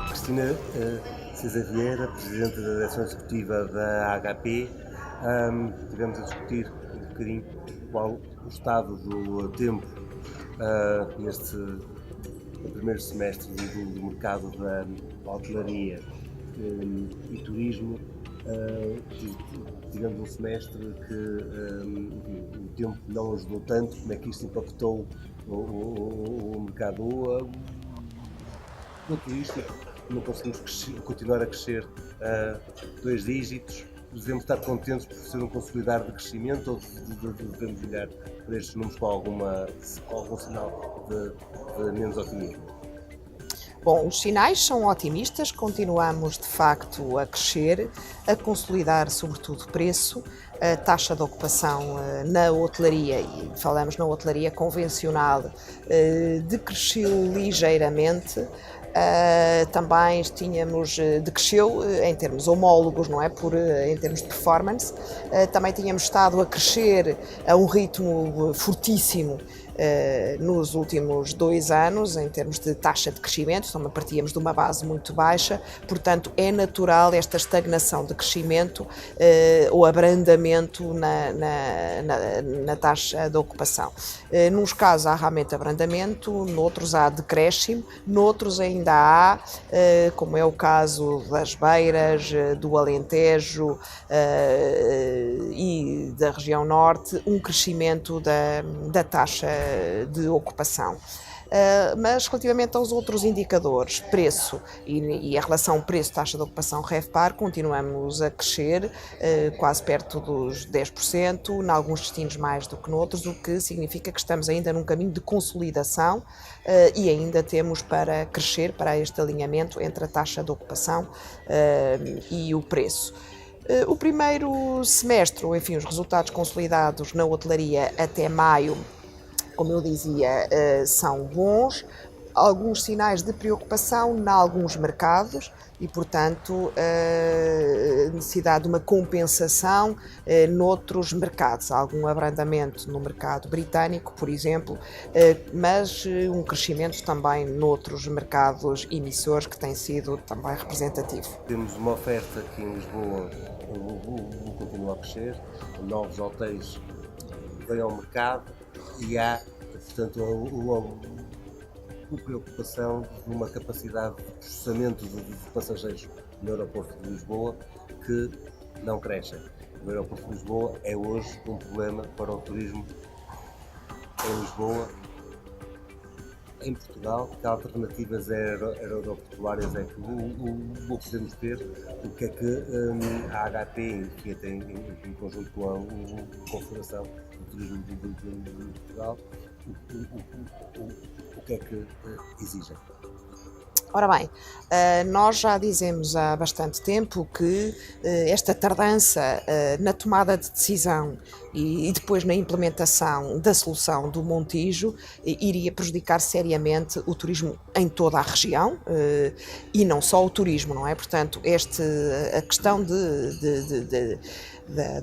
Cristina César Vieira, Presidente da Direção Executiva da HP. Tivemos a discutir um bocadinho qual o estado do tempo neste primeiro semestre do mercado da hotelaria e turismo. Tivemos um semestre que o tempo não ajudou tanto. Como é que isto impactou o mercado no turístico? Não conseguimos continuar a crescer a 2 dígitos. Devemos estar contentes por ser um consolidar de crescimento ou devemos olhar para estes números com algum sinal de menos otimismo? Bom, os sinais são otimistas, continuamos de facto a crescer, a consolidar sobretudo o preço, a taxa de ocupação na hotelaria, e falamos na hotelaria convencional, decresceu ligeiramente. Também decresceu em termos homólogos, não é? Em termos de performance. Também tínhamos estado a crescer a um ritmo fortíssimo nos últimos 2 anos, em termos de taxa de crescimento, então partíamos de uma base muito baixa, portanto é natural esta estagnação de crescimento ou abrandamento na taxa de ocupação. Nos casos há realmente abrandamento, noutros há decréscimo, noutros ainda há, como é o caso das Beiras, do Alentejo e da região norte, um crescimento da taxa de ocupação. Mas relativamente aos outros indicadores, preço e a relação preço-taxa de ocupação RevPAR, continuamos a crescer quase perto dos 10%, em alguns destinos mais do que noutros, o que significa que estamos ainda num caminho de consolidação e ainda temos para crescer para este alinhamento entre a taxa de ocupação e o preço. O primeiro semestre, ou enfim, os resultados consolidados na hotelaria até maio, como eu dizia, são bons, alguns sinais de preocupação em alguns mercados e, portanto, necessidade de uma compensação noutros mercados, algum abrandamento no mercado britânico, por exemplo, mas um crescimento também noutros mercados emissores que tem sido também representativo. Temos uma oferta aqui em Lisboa, continua a crescer, novos hotéis vêm ao mercado e há, portanto, uma preocupação de uma capacidade de processamento de passageiros no aeroporto de Lisboa que não crescem. O aeroporto de Lisboa é hoje um problema para o turismo em Lisboa. Em Portugal, que alternativas aeroportuárias é que podemos ter? O que é que a HP, que tem em conjunto com a Confederação do Turismo de Portugal, o que é que exigem? Ora bem, nós já dizemos há bastante tempo que esta tardança na tomada de decisão e depois na implementação da solução do Montijo iria prejudicar seriamente o turismo em toda a região e não só o turismo, não é? Portanto, a questão do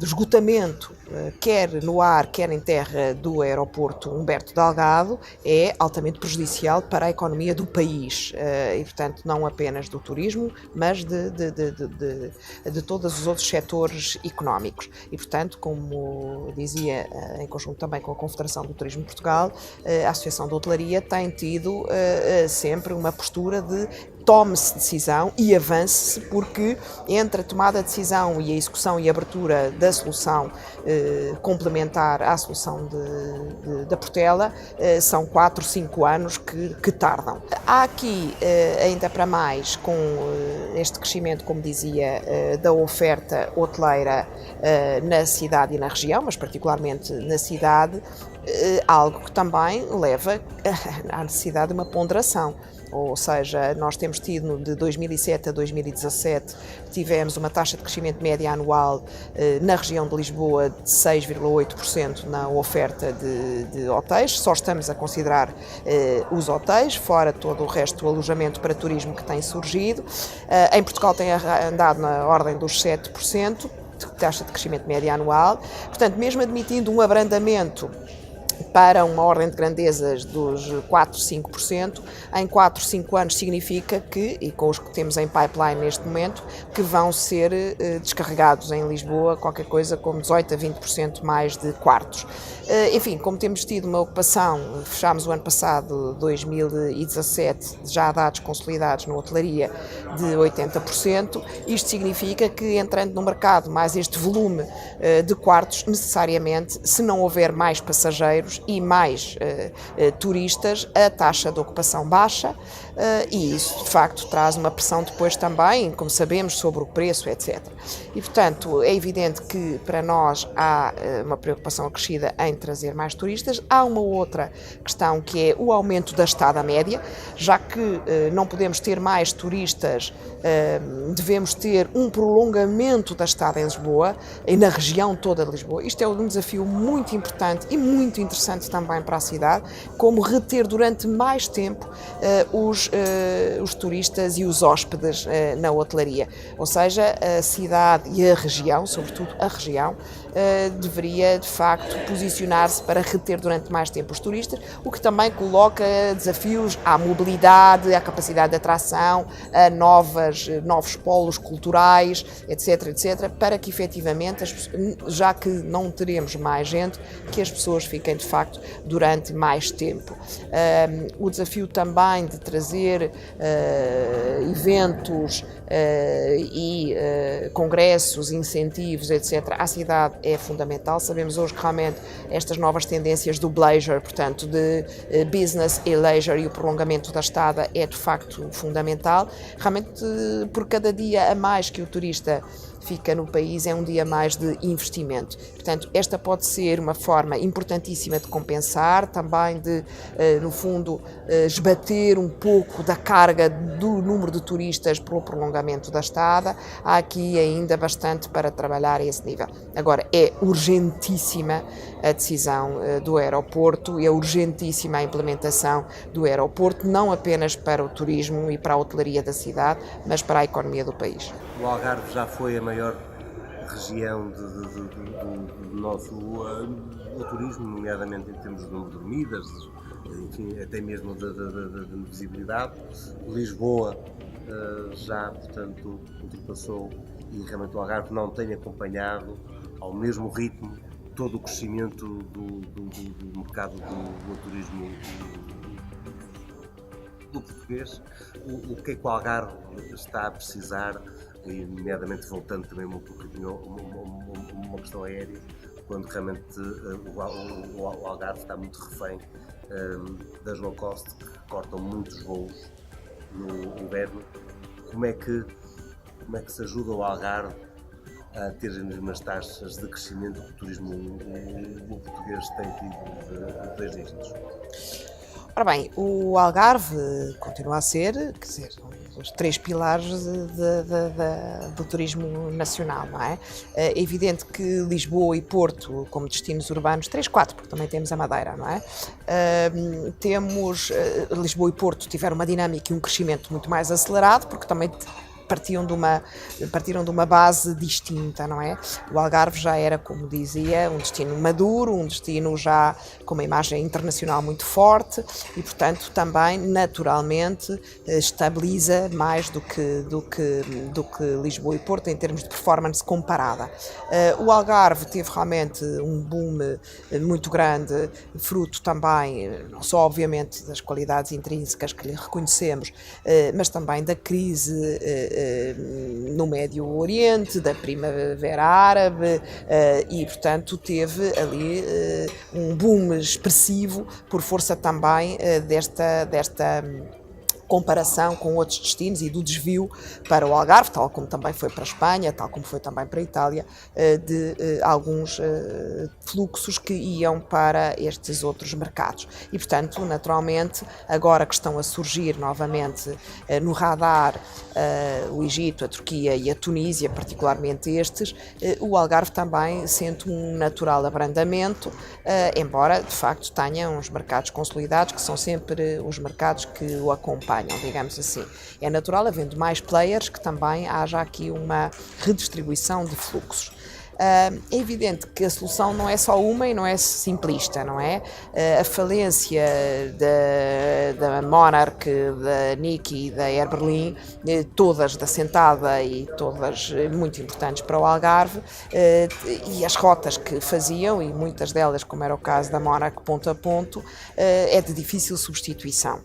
esgotamento, quer no ar, quer em terra, do aeroporto Humberto Delgado é altamente prejudicial para a economia do país e, portanto, não apenas do turismo, mas de todos os outros setores económicos. E, portanto, como dizia, em conjunto também com a Confederação do Turismo de Portugal, a Associação de Hotelaria tem tido sempre uma postura de tome-se decisão e avance-se, porque entre a tomada de decisão e a execução e a abertura da solução complementar à solução da Portela são 4, 5 anos que tardam. Há aqui, ainda para mais, com este crescimento, como dizia, da oferta hoteleira na cidade e na região, mas particularmente na cidade, algo que também leva à necessidade de uma ponderação. Ou seja, nós temos tido de 2007 a 2017, tivemos uma taxa de crescimento média anual na região de Lisboa de 6,8% na oferta de hotéis, só estamos a considerar os hotéis, fora todo o resto do alojamento para turismo que tem surgido. Em Portugal tem andado na ordem dos 7%. taxa de crescimento média anual. Portanto, mesmo admitindo um abrandamento para uma ordem de grandezas dos 4, 5%, em 4, 5 anos significa que, e com os que temos em pipeline neste momento, que vão ser descarregados em Lisboa qualquer coisa como 18 a 20% mais de quartos. Enfim, como temos tido uma ocupação, fechámos o ano passado, 2017, já há dados consolidados na hotelaria de 80%, isto significa que entrando no mercado mais este volume de quartos, necessariamente, se não houver mais passageiros e mais turistas, a taxa de ocupação baixa e isso de facto traz uma pressão depois também, como sabemos, sobre o preço, etc. E portanto é evidente que para nós há uma preocupação acrescida em trazer mais turistas. Há uma outra questão que é o aumento da estada média, já que não podemos ter mais turistas, devemos ter um prolongamento da estada em Lisboa e na região toda de Lisboa. Isto é um desafio muito importante e muito interessante também para a cidade, como reter durante mais tempo os turistas e os hóspedes na hotelaria. Ou seja, a cidade e a região, sobretudo a região, deveria de facto posicionar-se para reter durante mais tempo os turistas, o que também coloca desafios à mobilidade, à capacidade de atração, a novos polos culturais, etc, etc, para que efetivamente, já que não teremos mais gente, que as pessoas fiquem de facto durante mais tempo. O desafio também de trazer eventos e congressos, incentivos, etc, à cidade é fundamental. Sabemos hoje que realmente estas novas tendências do leisure, portanto de business e leisure e o prolongamento da estada é de facto fundamental. Realmente por cada dia a mais que o turista fica no país é um dia mais de investimento. Portanto, esta pode ser uma forma importantíssima de compensar, também de, no fundo, esbater um pouco da carga do número de turistas pelo prolongamento da estada. Há aqui ainda bastante para trabalhar a esse nível. Agora, é urgentíssima a decisão do aeroporto e é urgentíssima a implementação do aeroporto, não apenas para o turismo e para a hotelaria da cidade, mas para a economia do país. O Algarve já foi a maior região do nosso turismo, nomeadamente em termos de número de dormidas, enfim, até mesmo de visibilidade. Lisboa já, portanto, ultrapassou e realmente o Algarve não tem acompanhado ao mesmo ritmo todo o crescimento do mercado do turismo do português. O que é que o Algarve está a precisar, e nomeadamente voltando também um bocadinho uma questão aérea, quando realmente o Algarve está muito refém das low cost, que cortam muitos voos no inverno. Como é que se ajuda o Algarve a ter as mesmas taxas de crescimento que o turismo português tem tido de 2 dígitos? Ora bem, o Algarve continua a ser, quer dizer, os 3 pilares do turismo nacional, não é? É evidente que Lisboa e Porto, como destinos urbanos, 3, 4, porque também temos a Madeira, não é? Lisboa e Porto tiveram uma dinâmica e um crescimento muito mais acelerado, porque também partiram de uma base distinta, não é? O Algarve já era, como dizia, um destino maduro, um destino já com uma imagem internacional muito forte e, portanto, também naturalmente estabiliza mais do que Lisboa e Porto em termos de performance comparada. O Algarve teve realmente um boom muito grande, fruto também, não só obviamente das qualidades intrínsecas que lhe reconhecemos, mas também da crise no Médio Oriente, da Primavera Árabe e, portanto, teve ali um boom expressivo por força também desta comparação com outros destinos e do desvio para o Algarve, tal como também foi para a Espanha, tal como foi também para a Itália, de alguns fluxos que iam para estes outros mercados. E, portanto, naturalmente, agora que estão a surgir novamente no radar o Egito, a Turquia e a Tunísia, particularmente estes, o Algarve também sente um natural abrandamento, embora, de facto, tenha uns mercados consolidados, que são sempre os mercados que o acompanham, digamos assim. É natural, havendo mais players, que também haja aqui uma redistribuição de fluxos. É evidente que a solução não é só uma e não é simplista, não é? A falência da Monarch, da Niki e da Air Berlin, todas da Sentada e todas muito importantes para o Algarve, e as rotas que faziam, e muitas delas, como era o caso da Monarch ponto a ponto, é de difícil substituição.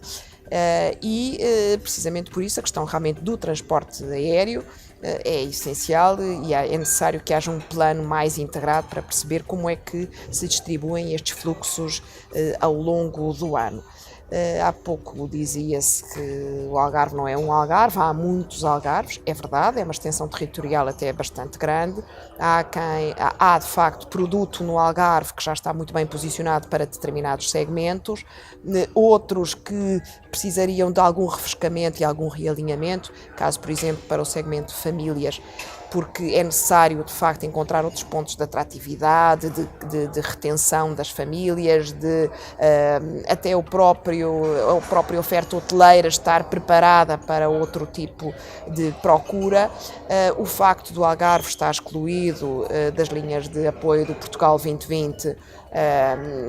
Precisamente por isso a questão realmente do transporte aéreo é essencial e é necessário que haja um plano mais integrado para perceber como é que se distribuem estes fluxos ao longo do ano. Há pouco dizia-se que o Algarve não é um Algarve, há muitos Algarves, é verdade, é uma extensão territorial até bastante grande. Há de facto produto no Algarve que já está muito bem posicionado para determinados segmentos, outros que precisariam de algum refrescamento e algum realinhamento, caso por exemplo para o segmento de famílias, porque é necessário de facto encontrar outros pontos de atratividade, de retenção das famílias, até a própria oferta hoteleira estar preparada para outro tipo de procura. O facto do Algarve estar excluído das linhas de apoio do Portugal 2020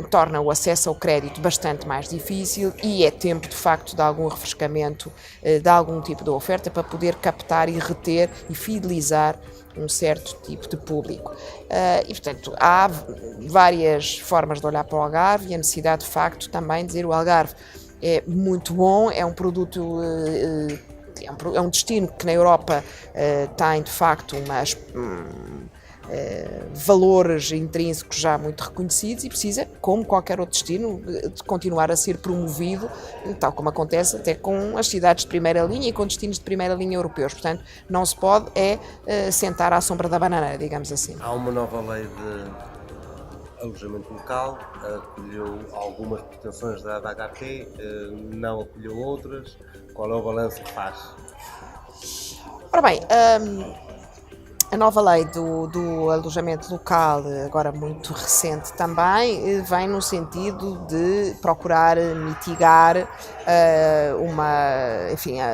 torna o acesso ao crédito bastante mais difícil e é tempo de facto de algum refrescamento de algum tipo de oferta para poder captar e reter e fidelizar um certo tipo de público. Portanto, há várias formas de olhar para o Algarve e a necessidade de facto também de dizer o Algarve é muito bom, é um produto, é um destino que na Europa tem de facto valores intrínsecos já muito reconhecidos e precisa, como qualquer outro destino, de continuar a ser promovido, tal como acontece até com as cidades de primeira linha e com destinos de primeira linha europeus. Portanto, não se pode sentar à sombra da bananeira, digamos assim. Há uma nova lei de alojamento local, acolheu algumas pretensões da HP, não acolheu outras. Qual é o balanço que faz? Ora bem, a nova lei do alojamento local, agora muito recente também, vem no sentido de procurar mitigar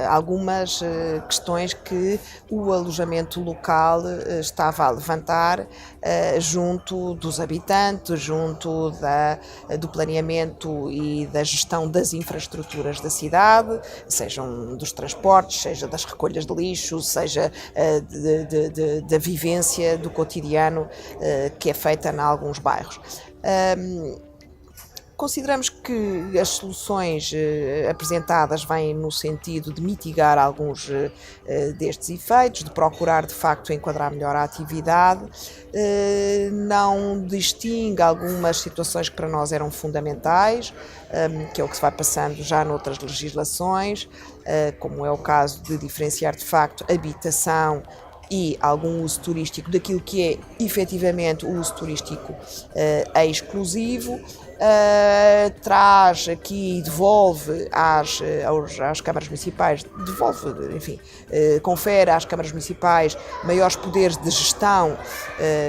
algumas questões que o alojamento local estava a levantar junto dos habitantes, junto do planeamento e da gestão das infraestruturas da cidade, sejam dos transportes, seja das recolhas de lixo, seja da vivência do cotidiano que é feita em alguns bairros. Consideramos que as soluções apresentadas vêm no sentido de mitigar alguns destes efeitos, de procurar de facto enquadrar melhor a atividade, não distingue algumas situações que para nós eram fundamentais, que é o que se vai passando já noutras legislações, como é o caso de diferenciar de facto habitação e algum uso turístico daquilo que é efetivamente o uso turístico exclusivo. Traz aqui, devolve às câmaras municipais, confere às câmaras municipais maiores poderes de gestão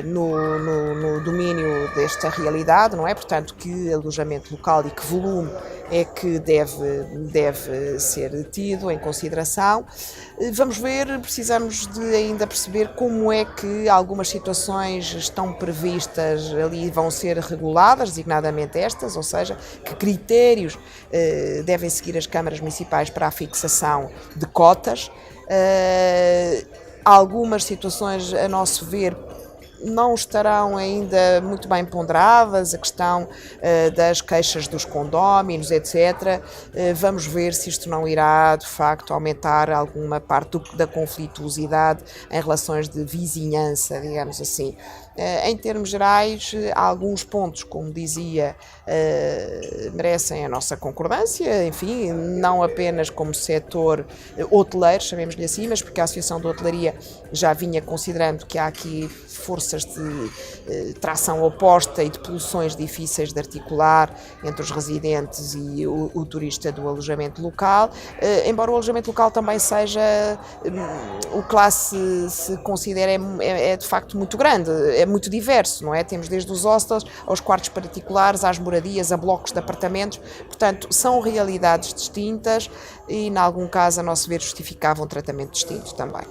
no domínio desta realidade, não é? Portanto, que alojamento local e que volume é que deve ser tido em consideração. Vamos ver, precisamos de ainda perceber como é que algumas situações estão previstas ali, vão ser reguladas, designadamente estas, ou seja, que critérios devem seguir as câmaras municipais para a fixação de cotas. Algumas situações, a nosso ver, não estarão ainda muito bem ponderadas, a questão das queixas dos condóminos, etc. Vamos ver se isto não irá, de facto, aumentar alguma parte da conflituosidade em relações de vizinhança, digamos assim. Em termos gerais, alguns pontos, como dizia, merecem a nossa concordância, enfim, não apenas como setor hoteleiro, chamemos-lhe assim, mas porque a Associação de Hotelaria já vinha considerando que há aqui forças de tração oposta e de poluções difíceis de articular entre os residentes e o turista do alojamento local, embora o alojamento local também seja o que lá se considera é de facto muito grande, é muito diverso, não é? Temos desde os hostels aos quartos particulares, às moradias, a blocos de apartamentos, portanto, são realidades distintas e, em algum caso, a nosso ver, justificavam um tratamento distinto também.